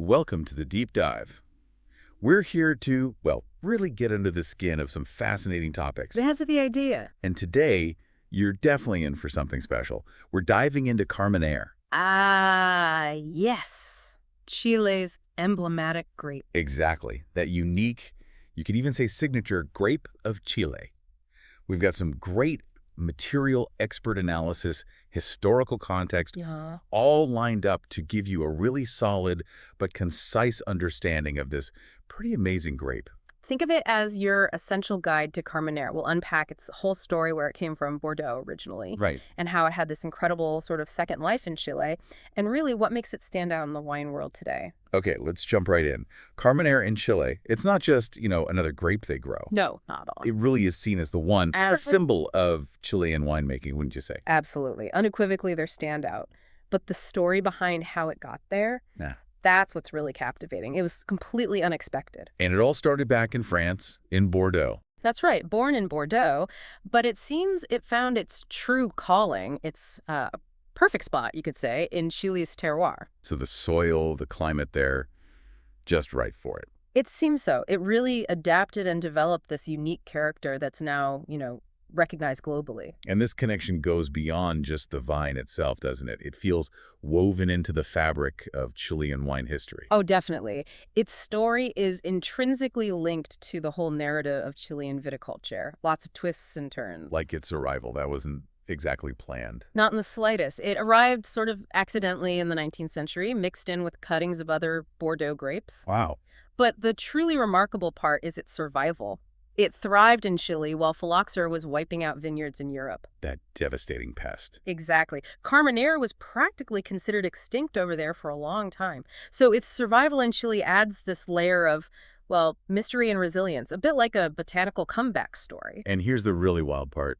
Welcome to the deep dive. We're here to, well, really get under the skin of some fascinating topics. That's the idea. And today, you're definitely in for something special. We're diving into Carmenere. Ah, yes. Chile's emblematic grape. Exactly. That unique, you could even say signature grape of Chile. We've got some great material expert analysis, historical context, Yeah. all lined up to give you a really solid but concise understanding of this pretty amazing grape. Think of it as your essential guide to Carmenere. We'll unpack its whole story, where it came from Bordeaux originally, Right. and how it had this incredible sort of second life in Chile, and really what makes it stand out in the wine world today. Okay, let's jump right in. Carmenere in Chile, it's not just, another grape they grow. No, not at all. It really is seen as the one symbol of Chilean winemaking, wouldn't you say? Absolutely. Unequivocally, their standout. But the story behind how it got there, Nah. that's what's really captivating. It was completely unexpected. And it all started back in France, in Bordeaux. That's right, born in Bordeaux, but it seems it found its true calling, its perfect spot, you could say, in Chile's terroir. So the soil, the climate there, just right for it. It seems so. It really adapted and developed this unique character that's now, recognized globally. And this connection goes beyond just the vine itself, doesn't it? It feels woven into the fabric of Chilean wine history. Oh, definitely. Its story is intrinsically linked to the whole narrative of Chilean viticulture. Lots of twists and turns. Like its arrival, that wasn't exactly planned. Not in the slightest. It arrived sort of accidentally in the 19th century, mixed in with cuttings of other Bordeaux grapes. Wow. But the truly remarkable part is its survival. It thrived in Chile while phylloxera was wiping out vineyards in Europe. That devastating pest. Exactly. Carmenere was practically considered extinct over there for a long time. So its survival in Chile adds this layer of, well, mystery and resilience, a bit like a botanical comeback story. And here's the really wild part.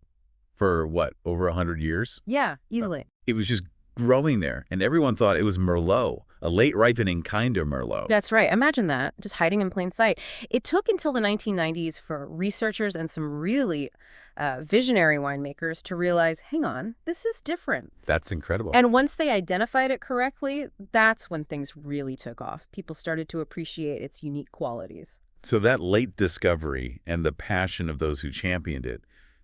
For what, over 100 years? Yeah, easily. It was just growing there, and everyone thought it was Merlot, a late-ripening kind of Merlot. That's right. Imagine that, just hiding in plain sight. It took until the 1990s for researchers and some really visionary winemakers to realize, hang on, this is different. That's incredible. And once they identified it correctly, that's when things really took off. People started to appreciate its unique qualities. So that late discovery and the passion of those who championed it,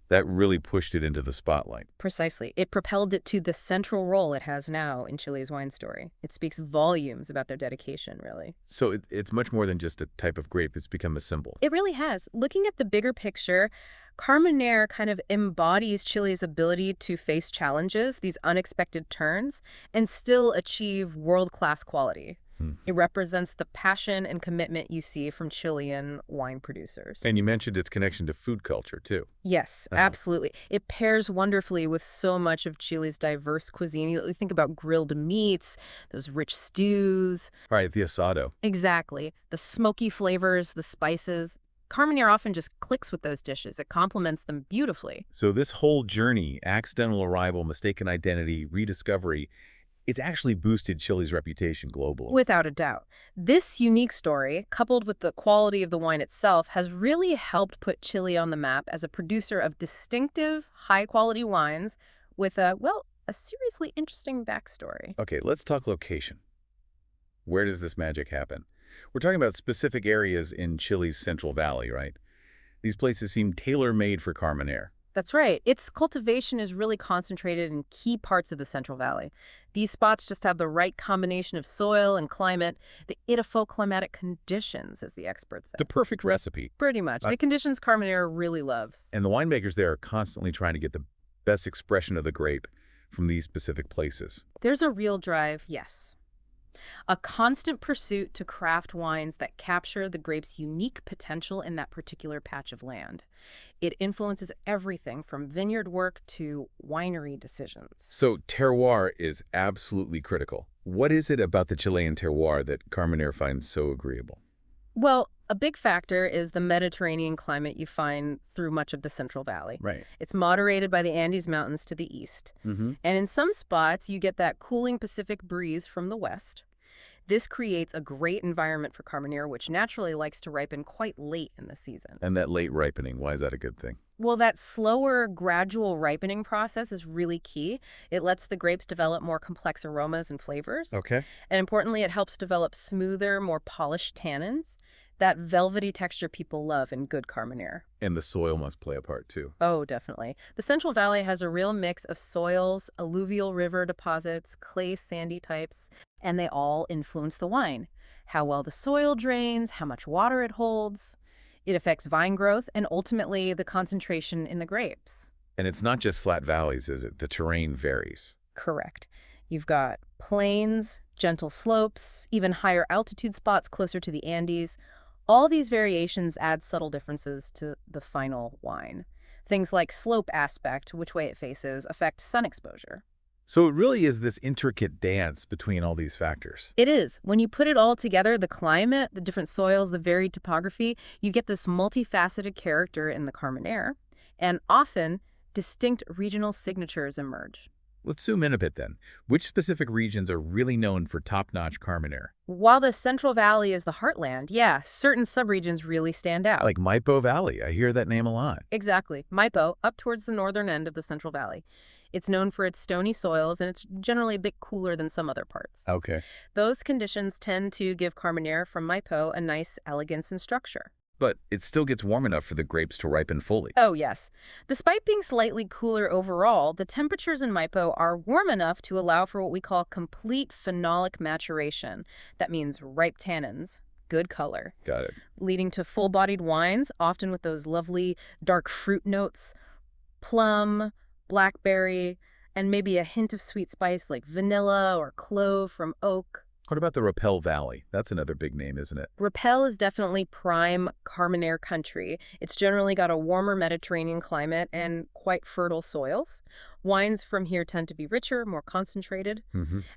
that really pushed it into the spotlight. Precisely. It propelled it to the central role it has now in Chile's wine story. It speaks volumes about their dedication, really. So it's much more than just a type of grape. It's become a symbol. It really has. Looking at the bigger picture, Carmenere kind of embodies Chile's ability to face challenges, these unexpected turns, and still achieve world-class quality. It represents the passion and commitment you see from Chilean wine producers. And you mentioned its connection to food culture, too. Yes, absolutely. It pairs wonderfully with so much of Chile's diverse cuisine. You think about grilled meats, those rich stews. Right, the asado. Exactly. The smoky flavors, the spices. Carmenere often just clicks with those dishes. It complements them beautifully. So this whole journey, accidental arrival, mistaken identity, rediscovery, it's actually boosted Chile's reputation globally. Without a doubt. This unique story, coupled with the quality of the wine itself, has really helped put Chile on the map as a producer of distinctive, high-quality wines with a seriously interesting backstory. Okay, let's talk location. Where does this magic happen? We're talking about specific areas in Chile's Central Valley, right? These places seem tailor-made for Carmenere. That's right. Its cultivation is really concentrated in key parts of the Central Valley. These spots just have the right combination of soil and climate, the climatic conditions, as the experts say. The perfect recipe. Pretty much. The conditions Carmenere really loves. And the winemakers there are constantly trying to get the best expression of the grape from these specific places. There's a real drive, yes. A constant pursuit to craft wines that capture the grape's unique potential in that particular patch of land. It influences everything from vineyard work to winery decisions. So terroir is absolutely critical. What is it about the Chilean terroir that Carmenere finds so agreeable? Well, a big factor is the Mediterranean climate you find through much of the Central Valley. Right. It's moderated by the Andes Mountains to the east. And in some spots, you get that cooling Pacific breeze from the west. This creates a great environment for Carmenere, which naturally likes to ripen quite late in the season. And that late ripening, why is that a good thing? Well, that slower, gradual ripening process is really key. It lets the grapes develop more complex aromas and flavors. Okay. And importantly, it helps develop smoother, more polished tannins, that velvety texture people love in good Carmenere. And the soil must play a part too. Oh, definitely. The Central Valley has a real mix of soils, alluvial river deposits, clay sandy types, and they all influence the wine. How well the soil drains, how much water it holds. It affects vine growth and ultimately the concentration in the grapes. And it's not just flat valleys, is it? The terrain varies. Correct. You've got plains, gentle slopes, even higher altitude spots closer to the Andes. All these variations add subtle differences to the final wine. Things like slope aspect, which way it faces, affect sun exposure. So it really is this intricate dance between all these factors. It is. When you put it all together, the climate, the different soils, the varied topography, you get this multifaceted character in the Carmenere, and often distinct regional signatures emerge. Let's zoom in a bit then. Which specific regions are really known for top-notch Carmenere? While the Central Valley is the heartland, yeah, certain subregions really stand out. Like Maipo Valley, I hear that name a lot. Exactly. Maipo, up towards the northern end of the Central Valley. It's known for its stony soils, and it's generally a bit cooler than some other parts. Okay. Those conditions tend to give Carmenere from Maipo a nice elegance and structure. But it still gets warm enough for the grapes to ripen fully. Oh, yes. Despite being slightly cooler overall, the temperatures in Maipo are warm enough to allow for what we call complete phenolic maturation. That means ripe tannins, good color, Got it. leading to full-bodied wines, often with those lovely dark fruit notes, plum, blackberry, and maybe a hint of sweet spice like vanilla or clove from oak. What about the Rappel Valley? That's another big name, isn't it? Rappel is definitely prime Carmenere country. It's generally got a warmer Mediterranean climate and quite fertile soils. Wines from here tend to be richer, more concentrated.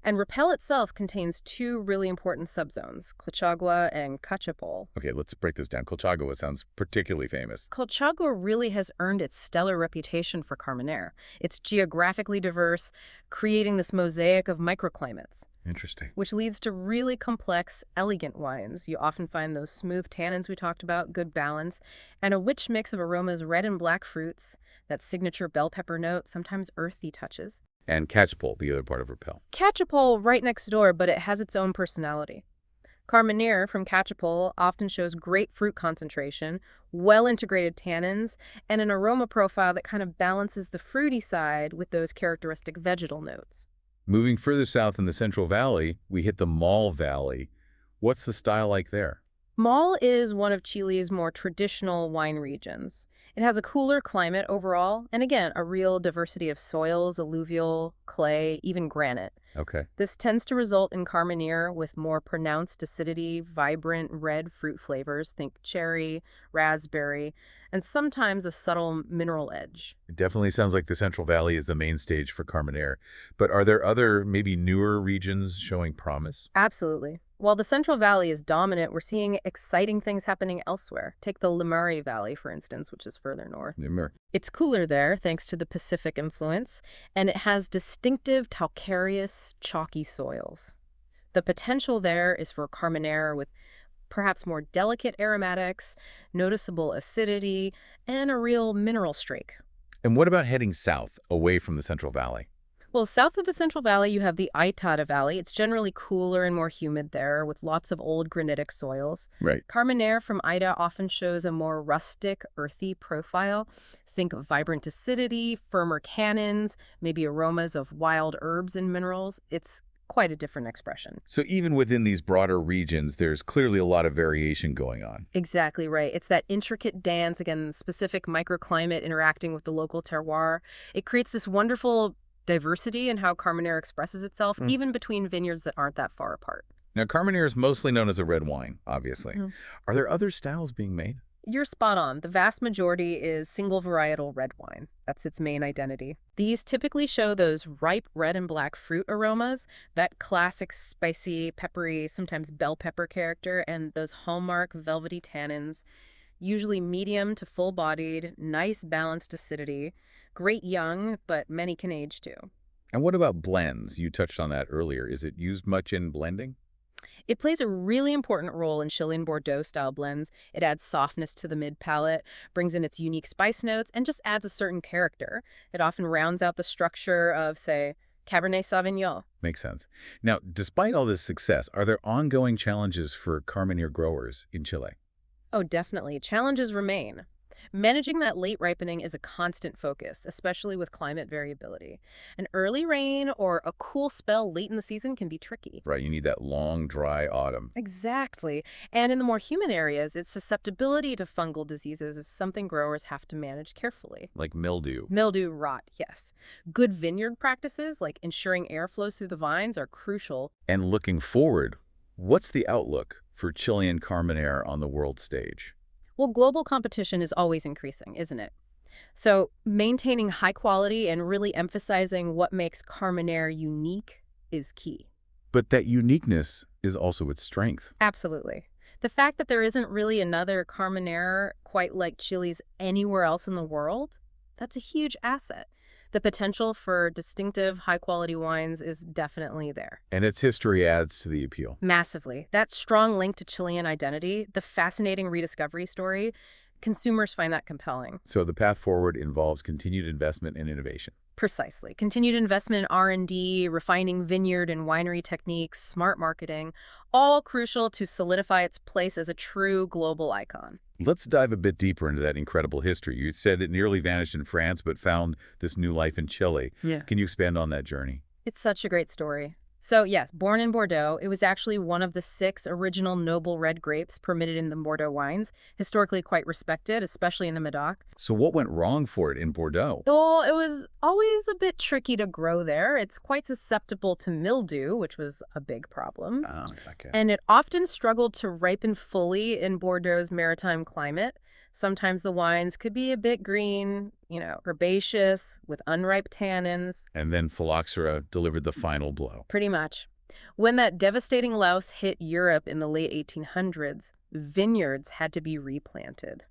And Rappel itself contains two really important subzones, Colchagua and Cachapol. Okay, let's break this down. Colchagua sounds particularly famous. Colchagua really has earned its stellar reputation for Carmenere. It's geographically diverse, creating this mosaic of microclimates, Interesting. which leads to really complex, elegant wines. You often find those smooth tannins we talked about, good balance, and a rich mix of aromas, red and black fruits, that signature bell pepper note, sometimes earthy touches. And Catchpole, the other part of Rappel. Cachapol right next door, but it has its own personality. Carmenere from Cachapol often shows great fruit concentration, well-integrated tannins, and an aroma profile that kind of balances the fruity side with those characteristic vegetal notes. Moving further south in the Central Valley, we hit the Maule Valley. What's the style like there? Maule is one of Chile's more traditional wine regions. It has a cooler climate overall, and again, a real diversity of soils, alluvial, clay, even granite. Okay. This tends to result in Carmenere with more pronounced acidity, vibrant red fruit flavors, think cherry, raspberry, and sometimes a subtle mineral edge. It definitely sounds like the Central Valley is the main stage for Carmenere. But are there other, maybe newer regions showing promise? Absolutely. While the Central Valley is dominant, we're seeing exciting things happening elsewhere. Take the Limari Valley, for instance, which is further north. It's cooler there, thanks to the Pacific influence, and it has distinctive calcareous, chalky soils. The potential there is for Carmenere with perhaps more delicate aromatics, noticeable acidity, and a real mineral streak. And what about heading south, away from the Central Valley? Well, south of the Central Valley, you have the Itata Valley. It's generally cooler and more humid there, with lots of old granitic soils. Right. Carmenere from Ida often shows a more rustic, earthy profile. Think of vibrant acidity, firmer tannins, maybe aromas of wild herbs and minerals. It's quite a different expression. So even within these broader regions, there's clearly a lot of variation going on. Exactly right. It's that intricate dance, again, specific microclimate interacting with the local terroir. It creates this wonderful diversity in how Carmenere expresses itself, even between vineyards that aren't that far apart. Now, Carmenere is mostly known as a red wine, obviously. Are there other styles being made? You're spot on. The vast majority is single varietal red wine. That's its main identity. These typically show those ripe red and black fruit aromas, that classic spicy, peppery, sometimes bell pepper character, and those hallmark velvety tannins, usually medium to full-bodied, nice balanced acidity, great young, but many can age too. And what about blends? You touched on that earlier. Is it used much in blending? It plays a really important role in Chilean Bordeaux-style blends. It adds softness to the mid-palate, brings in its unique spice notes, and just adds a certain character. It often rounds out the structure of, say, Cabernet Sauvignon. Makes sense. Now, despite all this success, are there ongoing challenges for Carmenere growers in Chile? Oh, definitely. Challenges remain. Managing that late ripening is a constant focus, especially with climate variability. An early rain or a cool spell late in the season can be tricky. Right, you need that long, dry autumn. Exactly. And in the more humid areas, its susceptibility to fungal diseases is something growers have to manage carefully. Like mildew. Mildew rot, yes. Good vineyard practices, like ensuring air flows through the vines, are crucial. And looking forward, what's the outlook for Chilean Carmenere on the world stage? Well, global competition is always increasing, isn't it? So maintaining high quality and really emphasizing what makes Carmenere unique is key. But that uniqueness is also its strength. Absolutely. The fact that there isn't really another Carmenere quite like Chile's anywhere else in the world, that's a huge asset. The potential for distinctive, high-quality wines is definitely there. And its history adds to the appeal. Massively. That strong link to Chilean identity, the fascinating rediscovery story, consumers find that compelling. So the path forward involves continued investment and innovation. Precisely. Continued investment in R&D, refining vineyard and winery techniques, smart marketing, all crucial to solidify its place as a true global icon. Let's dive a bit deeper into that incredible history. You said it nearly vanished in France, but found this new life in Chile. Yeah. Can you expand on that journey? It's such a great story. So yes, born in Bordeaux, it was actually one of the 6 original noble red grapes permitted in the Bordeaux wines, historically quite respected, especially in the Medoc. So what went wrong for it in Bordeaux? Well, it was always a bit tricky to grow there. It's quite susceptible to mildew, which was a big problem. Oh, okay. And it often struggled to ripen fully in Bordeaux's maritime climate. Sometimes the wines could be a bit green, herbaceous, with unripe tannins. And then phylloxera delivered the final blow. Pretty much. When that devastating louse hit Europe in the late 1800s, vineyards had to be replanted.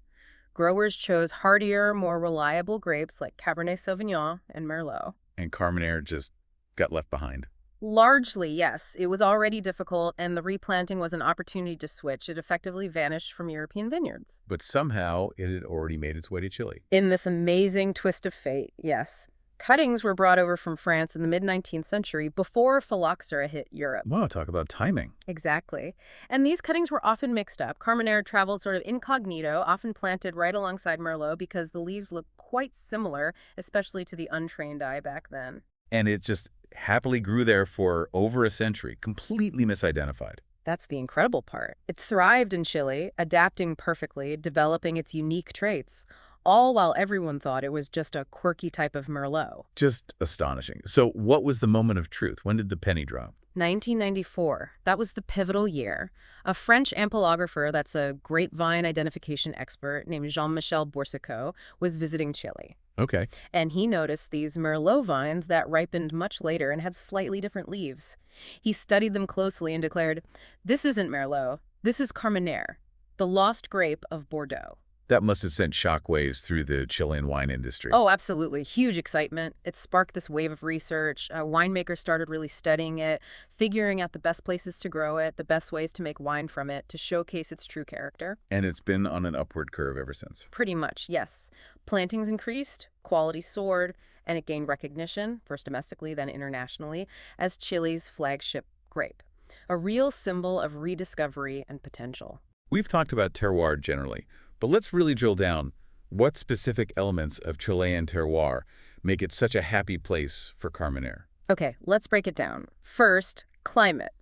Growers chose hardier, more reliable grapes like Cabernet Sauvignon and Merlot. And Carmenere just got left behind. Largely, yes. It was already difficult, and the replanting was an opportunity to switch. It effectively vanished from European vineyards. But somehow it had already made its way to Chile. In this amazing twist of fate, yes. Cuttings were brought over from France in the mid-19th century before phylloxera hit Europe. Wow, talk about timing. Exactly. And these cuttings were often mixed up. Carmenere traveled sort of incognito, often planted right alongside Merlot because the leaves look quite similar, especially to the untrained eye back then. And it just happily grew there for over a century, completely misidentified. That's the incredible part. It thrived in Chile, adapting perfectly, developing its unique traits, all while everyone thought it was just a quirky type of Merlot. Just astonishing. So what was the moment of truth? When did the penny drop? 1994. That was the pivotal year. A French ampelographer, that's a grapevine identification expert named Jean-Michel Boursiquot, was visiting Chile. Okay. And he noticed these Merlot vines that ripened much later and had slightly different leaves. He studied them closely and declared, "This isn't Merlot. This is Carmenere, the lost grape of Bordeaux." That must have sent shockwaves through the Chilean wine industry. Oh, absolutely. Huge excitement. It sparked this wave of research. Winemakers started really studying it, figuring out the best places to grow it, the best ways to make wine from it, to showcase its true character. And it's been on an upward curve ever since. Pretty much, yes. Plantings increased, quality soared, and it gained recognition, first domestically, then internationally, as Chile's flagship grape. A real symbol of rediscovery and potential. We've talked about terroir generally, but let's really drill down. What specific elements of Chilean terroir make it such a happy place for Carmenere? Okay, let's break it down. First, climate.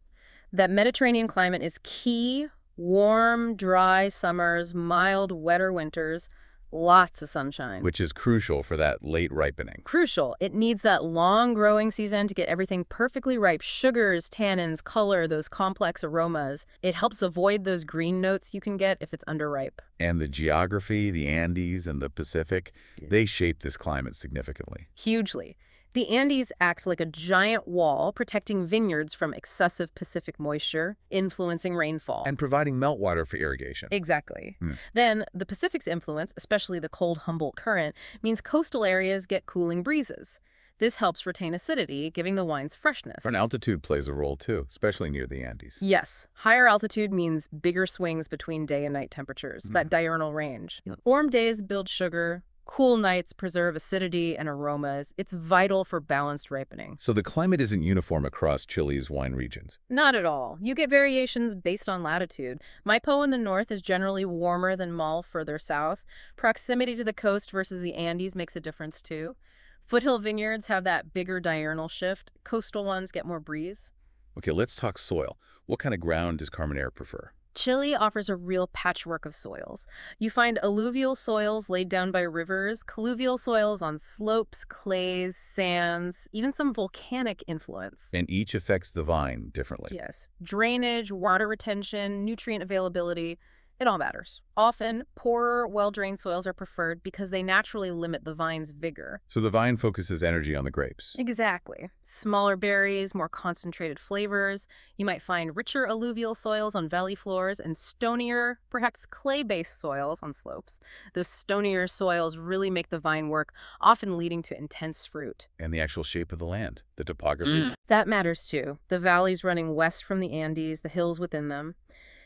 That Mediterranean climate is key. Warm, dry summers, mild, wetter winters, lots of sunshine. Which is crucial for that late ripening. Crucial. It needs that long growing season to get everything perfectly ripe. Sugars, tannins, color, those complex aromas. It helps avoid those green notes you can get if it's underripe. And the geography, the Andes and the Pacific, they shape this climate significantly. Hugely. The Andes act like a giant wall, protecting vineyards from excessive Pacific moisture, influencing rainfall. And providing meltwater for irrigation. Exactly. Then, the Pacific's influence, especially the cold Humboldt Current, means coastal areas get cooling breezes. This helps retain acidity, giving the wines freshness. And altitude plays a role too, especially near the Andes. Yes, higher altitude means bigger swings between day and night temperatures, that diurnal range. Warm days build sugar, cool nights preserve acidity and aromas. It's vital for balanced ripening. So the climate isn't uniform across Chile's wine regions. Not at all. You get variations based on latitude. Maipo in the north is generally warmer than Mal further south. Proximity to the coast versus the Andes makes a difference too. Foothill vineyards have that bigger diurnal shift. Coastal ones get more breeze. Okay, let's talk soil. What kind of ground does Carmenere prefer? Chile offers a real patchwork of soils. You find alluvial soils laid down by rivers, colluvial soils on slopes, clays, sands, even some volcanic influence. And each affects the vine differently. Yes. Drainage, water retention, nutrient availability, it all matters. Often, poorer, well-drained soils are preferred because they naturally limit the vine's vigor. So the vine focuses energy on the grapes. Exactly. Smaller berries, more concentrated flavors. You might find richer alluvial soils on valley floors and stonier, perhaps clay-based soils on slopes. Those stonier soils really make the vine work, often leading to intense fruit. And the actual shape of the land, the topography. That matters too. The valleys running west from the Andes, the hills within them,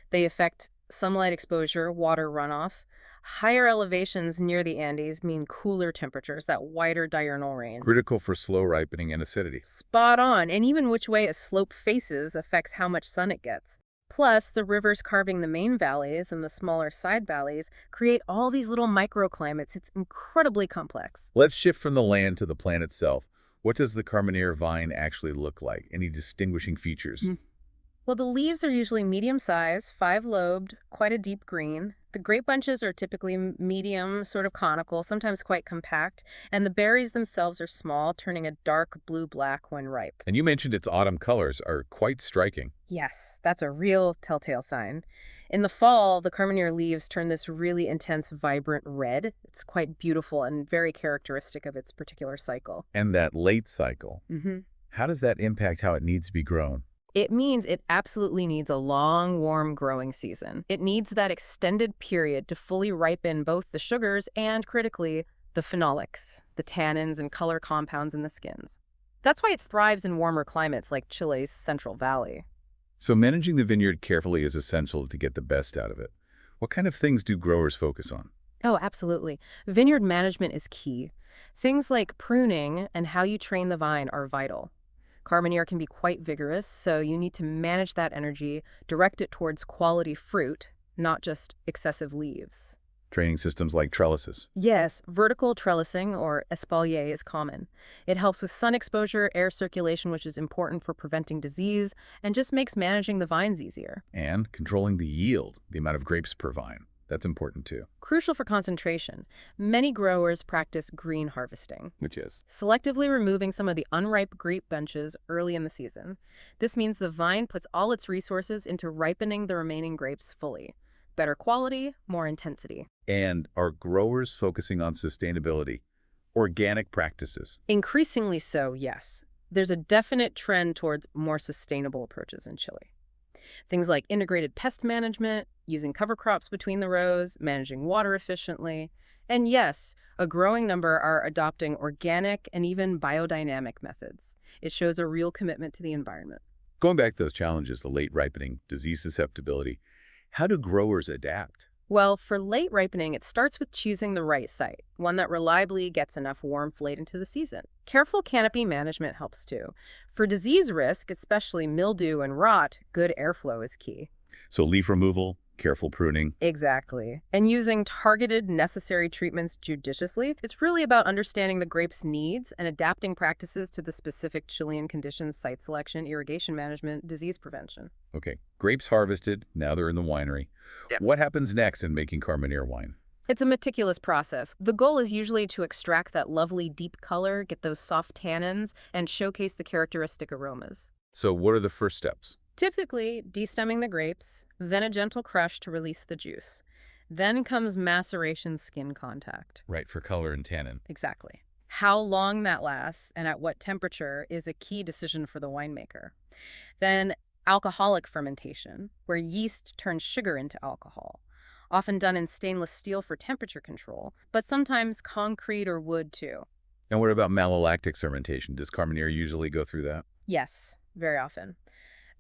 they affect sunlight exposure, water runoff. Higher elevations near the Andes mean cooler temperatures, that wider diurnal range. Critical for slow ripening and acidity. Spot on, and even which way a slope faces affects how much sun it gets. Plus, the rivers carving the main valleys and the smaller side valleys create all these little microclimates. It's incredibly complex. Let's shift from the land to the plant itself. What does the Carmenere vine actually look like? Any distinguishing features? Well, the leaves are usually medium-sized, 5-lobed, quite a deep green. The grape bunches are typically medium, sort of conical, sometimes quite compact, and the berries themselves are small, turning a dark blue-black when ripe. And you mentioned its autumn colors are quite striking. Yes, that's a real telltale sign. In the fall, the Carmenere leaves turn this really intense, vibrant red. It's quite beautiful and very characteristic of its particular cycle. And that late cycle, how does that impact how it needs to be grown? It means it absolutely needs a long, warm growing season. It needs that extended period to fully ripen both the sugars and, critically, the phenolics, the tannins and color compounds in the skins. That's why it thrives in warmer climates like Chile's Central Valley. So managing the vineyard carefully is essential to get the best out of it. What kind of things do growers focus on? Oh, absolutely. Vineyard management is key. Things like pruning and how you train the vine are vital. Carmenere can be quite vigorous, so you need to manage that energy, direct it towards quality fruit, not just excessive leaves. Training systems like trellises. Yes, vertical trellising, or espalier, is common. It helps with sun exposure, air circulation, which is important for preventing disease, and just makes managing the vines easier. And controlling the yield, the amount of grapes per vine. That's important too. Crucial for concentration. Many growers practice green harvesting, Which is? selectively removing some of the unripe grape bunches early in the season. This means the vine puts all its resources into ripening the remaining grapes fully. Better quality, more intensity. And are growers focusing on sustainability, organic practices? Increasingly so, yes. There's a definite trend towards more sustainable approaches in Chile. Things like integrated pest management, using cover crops between the rows, managing water efficiently. And yes, a growing number are adopting organic and even biodynamic methods. It shows a real commitment to the environment. Going back to those challenges, the late ripening, disease susceptibility, how do growers adapt? Well, for late ripening, it starts with choosing the right site, one that reliably gets enough warmth late into the season. Careful canopy management helps too. For disease risk, especially mildew and rot, good airflow is key. So leaf removal, careful pruning. Exactly. And using targeted, necessary treatments judiciously. It's really about understanding the grape's needs and adapting practices to the specific Chilean conditions: site selection, irrigation management, disease prevention. Okay, grapes harvested, now they're in the winery. Yep. What happens next in making Carmenere wine? It's a meticulous process. The goal is usually to extract that lovely deep color, get those soft tannins, and showcase the characteristic aromas. So what are the first steps? Typically, destemming the grapes, then a gentle crush to release the juice. Then comes maceration skin contact. Right, for color and tannin. Exactly. How long that lasts and at what temperature is a key decision for the winemaker. Then alcoholic fermentation, where yeast turns sugar into alcohol, often done in stainless steel for temperature control, but sometimes concrete or wood too. And what about malolactic fermentation? Does Carmenere usually go through that? Yes, very often.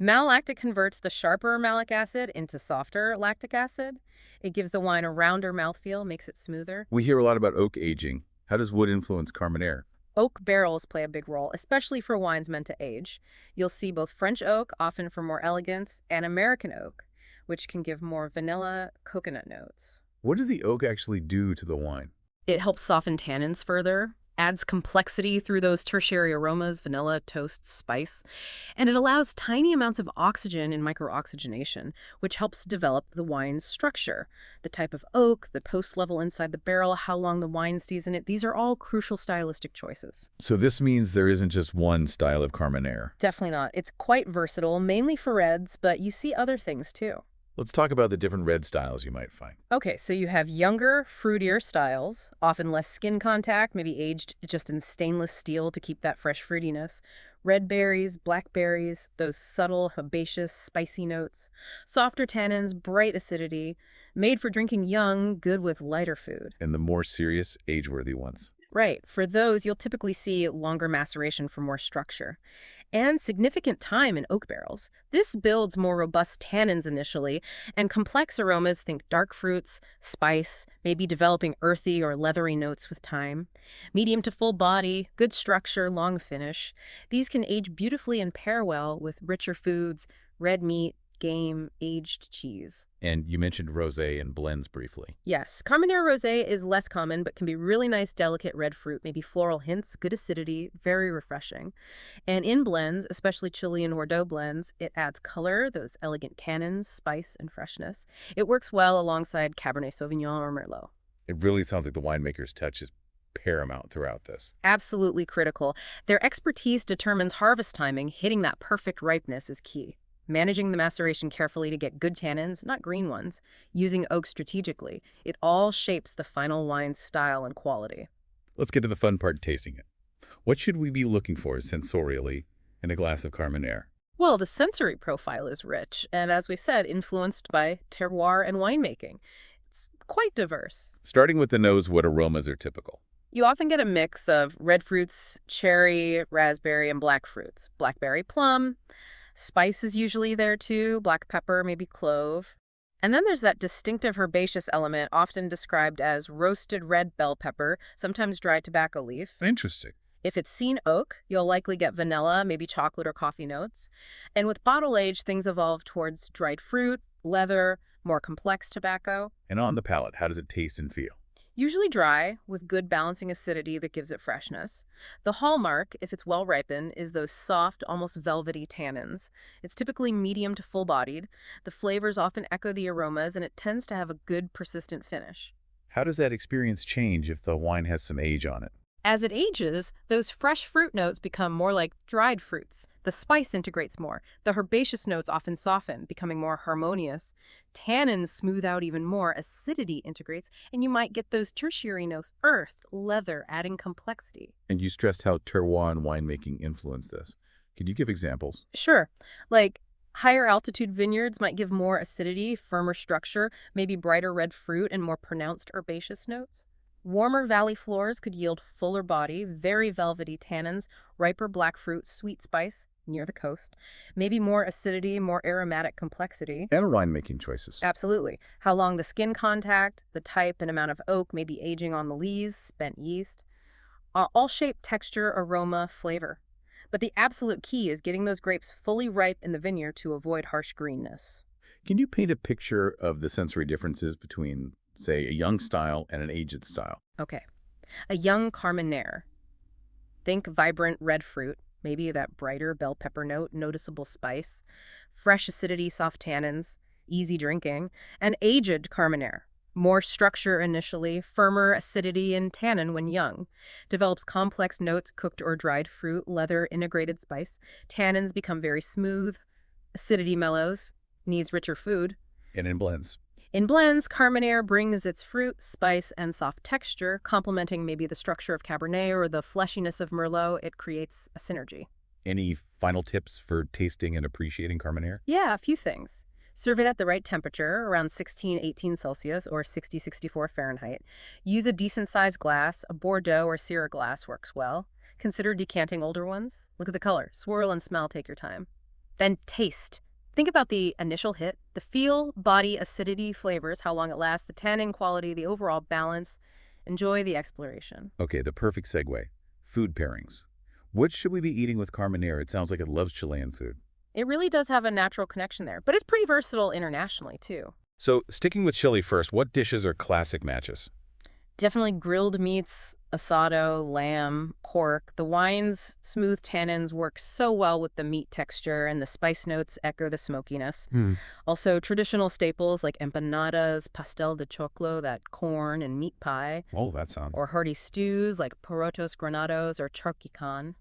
Malolactic converts the sharper malic acid into softer lactic acid. It gives the wine a rounder mouthfeel, makes it smoother. We hear a lot about oak aging. How does wood influence Carmenere? Oak barrels play a big role, especially for wines meant to age. You'll see both French oak, often for more elegance, and American oak, which can give more vanilla, coconut notes. What does the oak actually do to the wine? It helps soften tannins further, adds complexity through those tertiary aromas, vanilla, toast, spice, and it allows tiny amounts of oxygen in microoxygenation, which helps develop the wine's structure. The type of oak, the post level inside the barrel, how long the wine stays in it, these are all crucial stylistic choices. So this means there isn't just one style of Carmenere. Definitely not. It's quite versatile, mainly for reds, but you see other things too. Let's talk about the different red styles you might find. Okay, so you have younger, fruitier styles, often less skin contact, maybe aged just in stainless steel to keep that fresh fruitiness. Red berries, blackberries, those subtle, herbaceous, spicy notes. Softer tannins, bright acidity, made for drinking young, good with lighter food. And the more serious, age-worthy ones. Right, for those, you'll typically see longer maceration for more structure. And significant time in oak barrels. This builds more robust tannins initially, and complex aromas, think dark fruits, spice, maybe developing earthy or leathery notes with time. Medium to full body, good structure, long finish. These can age beautifully and pair well with richer foods, red meat, game, aged cheese. And you mentioned rosé and blends briefly. Yes, Carmenere rosé is less common but can be really nice, delicate red fruit, maybe floral hints, good acidity, very refreshing. And in blends, especially Chilean Bordeaux blends, it adds color, those elegant tannins, spice, and freshness. It works well alongside Cabernet Sauvignon or Merlot. It really sounds like the winemaker's touch is paramount throughout this. Absolutely critical. Their expertise determines harvest timing. Hitting that perfect ripeness is key. Managing the maceration carefully to get good tannins, not green ones. Using oak strategically. It all shapes the final wine's style and quality. Let's get to the fun part, tasting it. What should we be looking for sensorially in a glass of Carmenere? Well, the sensory profile is rich, and as we said, influenced by terroir and winemaking. It's quite diverse. Starting with the nose, what aromas are typical? You often get a mix of red fruits, cherry, raspberry, and black fruits. Blackberry, plum. Spice is usually there too, black pepper, maybe clove. And then there's that distinctive herbaceous element, often described as roasted red bell pepper, sometimes dried tobacco leaf. Interesting. If it's seen oak, you'll likely get vanilla, maybe chocolate or coffee notes. And with bottle age, things evolve towards dried fruit, leather, more complex tobacco. And on the palate, how does it taste and feel? Usually dry, with good balancing acidity that gives it freshness. The hallmark, if it's well ripened, is those soft, almost velvety tannins. It's typically medium to full-bodied. The flavors often echo the aromas, and it tends to have a good, persistent finish. How does that experience change if the wine has some age on it? As it ages, those fresh fruit notes become more like dried fruits. The spice integrates more. The herbaceous notes often soften, becoming more harmonious. Tannins smooth out even more. Acidity integrates, and you might get those tertiary notes, earth, leather, adding complexity. And you stressed how terroir and winemaking influence this. Could you give examples? Sure. Like higher altitude vineyards might give more acidity, firmer structure, maybe brighter red fruit and more pronounced herbaceous notes. Warmer valley floors could yield fuller body, very velvety tannins, riper black fruit, sweet spice near the coast, maybe more acidity, more aromatic complexity. And winemaking choices. Absolutely. How long the skin contact, the type and amount of oak, maybe aging on the lees, spent yeast. All shape, texture, aroma, flavor. But the absolute key is getting those grapes fully ripe in the vineyard to avoid harsh greenness. Can you paint a picture of the sensory differences between, say, a young style and an aged style? Okay. A young Carmenere. Think vibrant red fruit, maybe that brighter bell pepper note, noticeable spice, fresh acidity, soft tannins, easy drinking. An aged Carmenere. More structure initially, firmer acidity and tannin when young. Develops complex notes, cooked or dried fruit, leather, integrated spice. Tannins become very smooth. Acidity mellows. Needs richer food. And in blends? In blends, Carmenere brings its fruit, spice, and soft texture, complementing maybe the structure of Cabernet or the fleshiness of Merlot. It creates a synergy. Any final tips for tasting and appreciating Carmenere? Yeah, a few things. Serve it at the right temperature, around 16-18 Celsius or 60-64 Fahrenheit. Use a decent-sized glass. A Bordeaux or Syrah glass works well. Consider decanting older ones. Look at the color. Swirl and smell. Take your time. Then taste. Think about the initial hit, the feel, body, acidity, flavors, how long it lasts, the tannin quality, the overall balance. Enjoy the exploration. Okay, the perfect segue. Food pairings. What should we be eating with Carmenere? It sounds like it loves Chilean food. It really does have a natural connection there, but it's pretty versatile internationally, too. So, sticking with Chile first, what dishes are classic matches? Definitely grilled meats, asado, lamb, pork. The wine's smooth tannins work so well with the meat texture, and the spice notes echo the smokiness. Also, traditional staples like empanadas, pastel de choclo, that corn and meat pie, Oh, that sounds... or hearty stews like porotos granados or charquicán.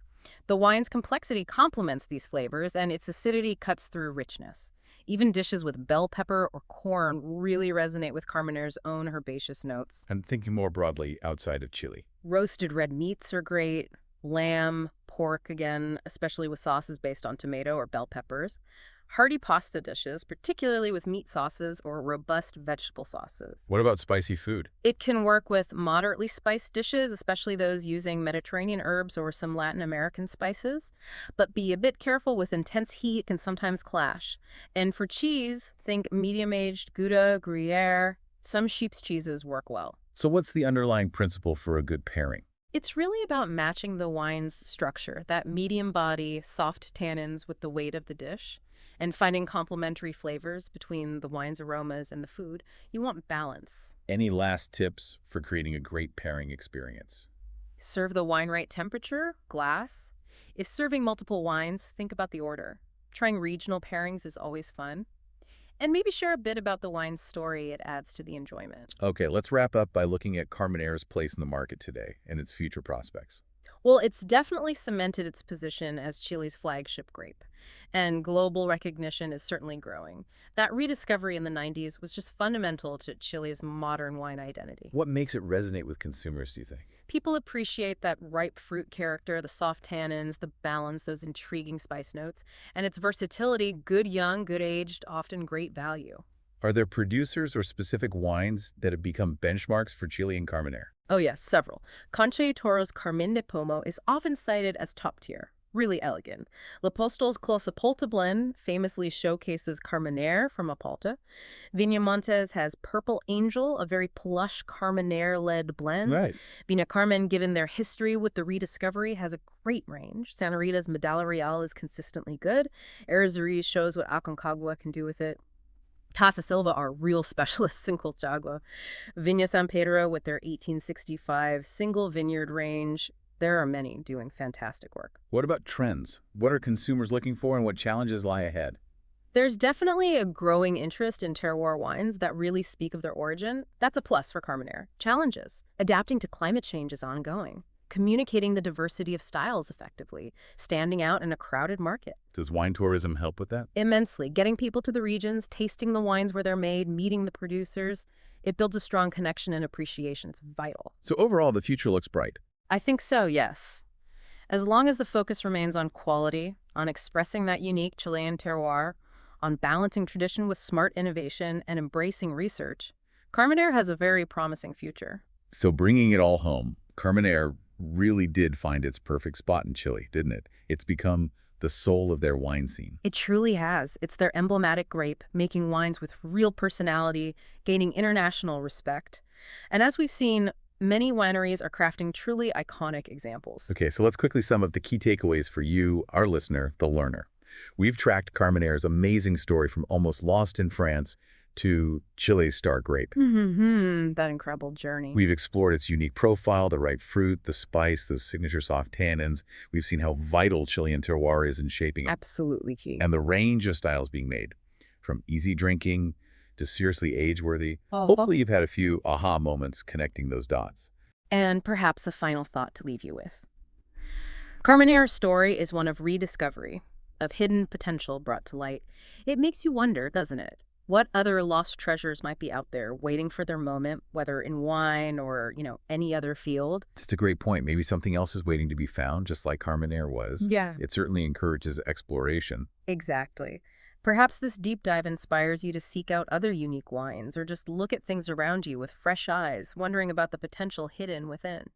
The wine's complexity complements these flavors, and its acidity cuts through richness. Even dishes with bell pepper or corn really resonate with Carmenere's own herbaceous notes. I'm thinking more broadly outside of Chile. Roasted red meats are great. Lamb, pork again, especially with sauces based on tomato or bell peppers. Hearty pasta dishes, particularly with meat sauces or robust vegetable sauces. What about spicy food? It can work with moderately spiced dishes, especially those using Mediterranean herbs or some Latin American spices. But be a bit careful with intense heat, it can sometimes clash. And for cheese, think medium-aged Gouda, Gruyere. Some sheep's cheeses work well. So what's the underlying principle for a good pairing? It's really about matching the wine's structure, that medium body, soft tannins with the weight of the dish, and finding complementary flavors between the wine's aromas and the food. You want balance. Any last tips for creating a great pairing experience? Serve the wine right temperature, glass. If serving multiple wines, think about the order. Trying regional pairings is always fun. And maybe share a bit about the wine's story. It adds to the enjoyment. Okay, let's wrap up by looking at Carmenere's place in the market today and its future prospects. Well, it's definitely cemented its position as Chile's flagship grape, and global recognition is certainly growing. That rediscovery in the 90s was just fundamental to Chile's modern wine identity. What makes it resonate with consumers, do you think? People appreciate that ripe fruit character, the soft tannins, the balance, those intriguing spice notes, and its versatility, good young, good aged, often great value. Are there producers or specific wines that have become benchmarks for Chilean Carmenere? Oh yes, several. Concha y Toro's Carmen de Pomo is often cited as top tier. Really elegant. L'Apostol's Clos Apolta blend famously showcases Carmenere from Apolta. Viña Montes has Purple Angel, a very plush Carmenere-led blend. Right. Vina Carmen, given their history with the rediscovery, has a great range. Santa Rita's Medalla Real is consistently good. Errázuriz shows what Aconcagua can do with it. Tasa Silva are real specialists in Colchagua. Viña San Pedro with their 1865 single vineyard range. There are many doing fantastic work. What about trends? What are consumers looking for and what challenges lie ahead? There's definitely a growing interest in terroir wines that really speak of their origin. That's a plus for Carmenere. Challenges. Adapting to climate change is ongoing. Communicating the diversity of styles effectively. Standing out in a crowded market. Does wine tourism help with that? Immensely. Getting people to the regions, tasting the wines where they're made, meeting the producers. It builds a strong connection and appreciation. It's vital. So overall, the future looks bright. I think so, yes. As long as the focus remains on quality, on expressing that unique Chilean terroir, on balancing tradition with smart innovation and embracing research, Carmenere has a very promising future. So bringing it all home, Carmenere really did find its perfect spot in Chile, didn't it? It's become the soul of their wine scene. It truly has. It's their emblematic grape, making wines with real personality, gaining international respect. And as we've seen, many wineries are crafting truly iconic examples. Okay, so let's quickly sum up the key takeaways for you, our listener, the learner. We've tracked Carmenere's amazing story from almost lost in France to Chile's star grape. That incredible journey. We've explored its unique profile, the ripe fruit, the spice, those signature soft tannins. We've seen how vital Chilean terroir is in shaping it. Absolutely key. And the range of styles being made, from easy drinking to seriously age-worthy. Oh. Hopefully you've had a few aha moments connecting those dots. And perhaps a final thought to leave you with. Carmenere's story is one of rediscovery, of hidden potential brought to light. It makes you wonder, doesn't it? What other lost treasures might be out there waiting for their moment, whether in wine or, any other field? It's a great point. Maybe something else is waiting to be found, just like Carmenere was. Yeah. It certainly encourages exploration. Exactly. Perhaps this deep dive inspires you to seek out other unique wines or just look at things around you with fresh eyes, wondering about the potential hidden within.